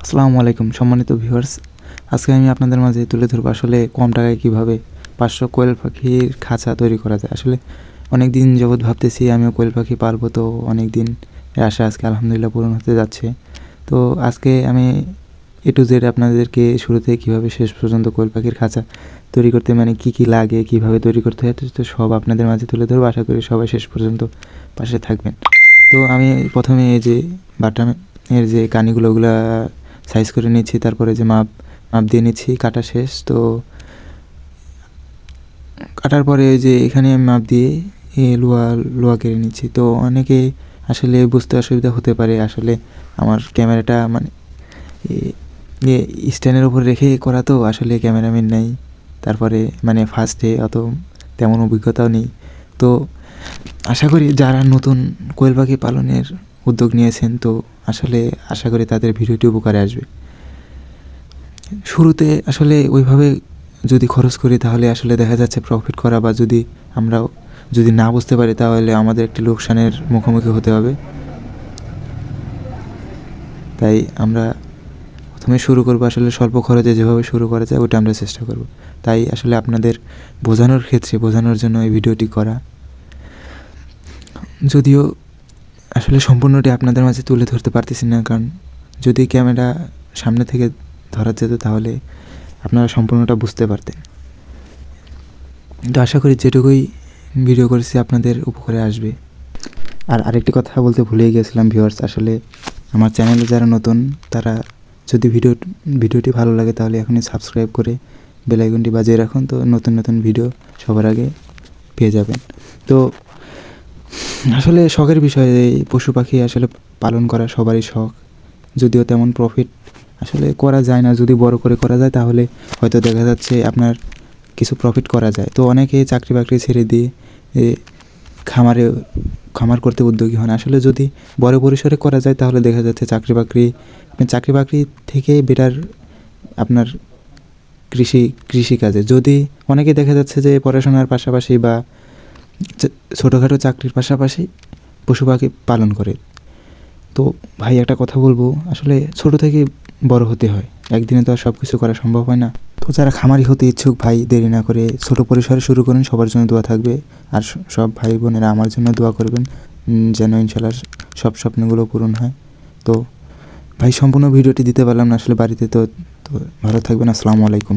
আসসালামু আলাইকুম সম্মানিত ভিউয়ার্স। আজকে আমি আপনাদের মাঝে তুলে ধরবো আসলে কম টাকায় কীভাবে 500 কোয়েল পাখির খাঁচা তৈরি করা যায়। আসলে অনেক দিন যাবৎ ভাবতেছি আমিও কোয়েল পাখি পালবো, তো অনেক দিন এর আশা আজকে আলহামদুলিল্লাহ পূরণ হতে যাচ্ছে। তো আজকে আমি A to Z আপনাদেরকে শুরু থেকে কীভাবে শেষ পর্যন্ত কোয়েল পাখির খাঁচা তৈরি করতে মানে কী কী লাগে, কীভাবে তৈরি করতে হয়, তো সব আপনাদের মাঝে তুলে ধরবো। আশা করি সবাই শেষ পর্যন্ত পাশে থাকবেন। তো আমি প্রথমে এই যে বাটামের যে কানিগুলো ওগুলা সাইজ করে নিচ্ছি, তারপরে যে মাপ দিয়ে নিচ্ছি, কাটা শেষ। তো কাটার পরে ওই যে এখানে আমি মাপ দিয়ে লোহা কেটে নিচ্ছি। তো অনেকে আসলে বুঝতে অসুবিধা হতে পারে, আসলে আমার ক্যামেরাটা মানে স্ট্যান্ডের উপর রেখে করা, তো আসলে ক্যামেরাম্যান নেই, তারপরে মানে ফার্স্টে অত তেমন অভিজ্ঞতাও নেই। তো আশা করি যারা নতুন কোয়েল পাখি পালনের উদ্যোগ নিয়েছেন, তো আসলে আশা করি তাদের ভিডিওটি উপকারে আসবে। শুরুতে আসলে ওইভাবে যদি খরচ করি তাহলে আসলে দেখা যাচ্ছে প্রফিট করা, বা আমরা যদি না বুঝতে পারি তাহলে আমাদের একটি লোকসানের মুখোমুখি হতে হবে। তাই আমরা প্রথমে শুরু করব আসলে স্বল্প খরচে যেভাবে শুরু করা যায় ওটা আমরা চেষ্টা করব। তাই আসলে আপনাদের বোঝানোর জন্য এই ভিডিওটি করা। যদিও আসলে সম্পূর্ণটি আপনাদের মাঝে তুলে ধরতে পারতেছি না, কারণ যদি ক্যামেরা সামনে থেকে ধরা যেত তাহলে আপনারা সম্পূর্ণটা বুঝতে পারতেন। তো আশা করি যেটুকুই ভিডিও করেছি আপনাদের উপকারে আসবে। আর আরেকটি কথা বলতে ভুলেই গেছিলাম ভিউয়ার্স, আসলে আমার চ্যানেলে যারা নতুন তারা যদি ভিডিওটি ভালো লাগে তাহলে এখনই সাবস্ক্রাইব করে বেল আইকনটি বাজিয়ে রাখুন, তো নতুন ভিডিও সবার আগে পেয়ে যাবেন। তো আসলে শখের বিষয়, এই পশু পাখি আসলে পালন করা সবারই শখ, যদিও তেমন প্রফিট আসলে করা যায় না। যদি বড় করে করা যায় তাহলে হয়তো দেখা যাচ্ছে আপনার কিছু প্রফিট করা যায়। তো অনেকে চাকরি বাকরি ছেড়ে দিয়ে খামার করতে উদ্যোগী হন। আসলে যদি বড় পরিসরে করা যায় তাহলে দেখা যাচ্ছে চাকরি বাকরি থেকে বেটার আপনার কৃষিকাজে। যদি অনেকে দেখা যাচ্ছে যে পড়াশোনার পাশাপাশি বা ছোটোখাটো চাকরির পাশাপাশি পশু পাখি পালন করে। তো ভাই একটা কথা বলবো, আসলে ছোট থেকে বড় হতে হয়, একদিনে তো আর সব কিছু করা সম্ভব হয় না। তো যারা খামারি হতে ইচ্ছুক ভাই, দেরি না করে ছোট পরিসরে শুরু করুন, সবার জন্য দোয়া থাকবে। আর সব ভাই বোনেরা আমার জন্য দোয়া করবেন যেন ইনশাল্লাহ সব স্বপ্নগুলো পূরণ হয়। তো ভাই সম্পূর্ণ ভিডিওটি দিতে পারলাম না আসলে বাড়িতে, তো ভালো থাকবেন। আসসালামু আলাইকুম।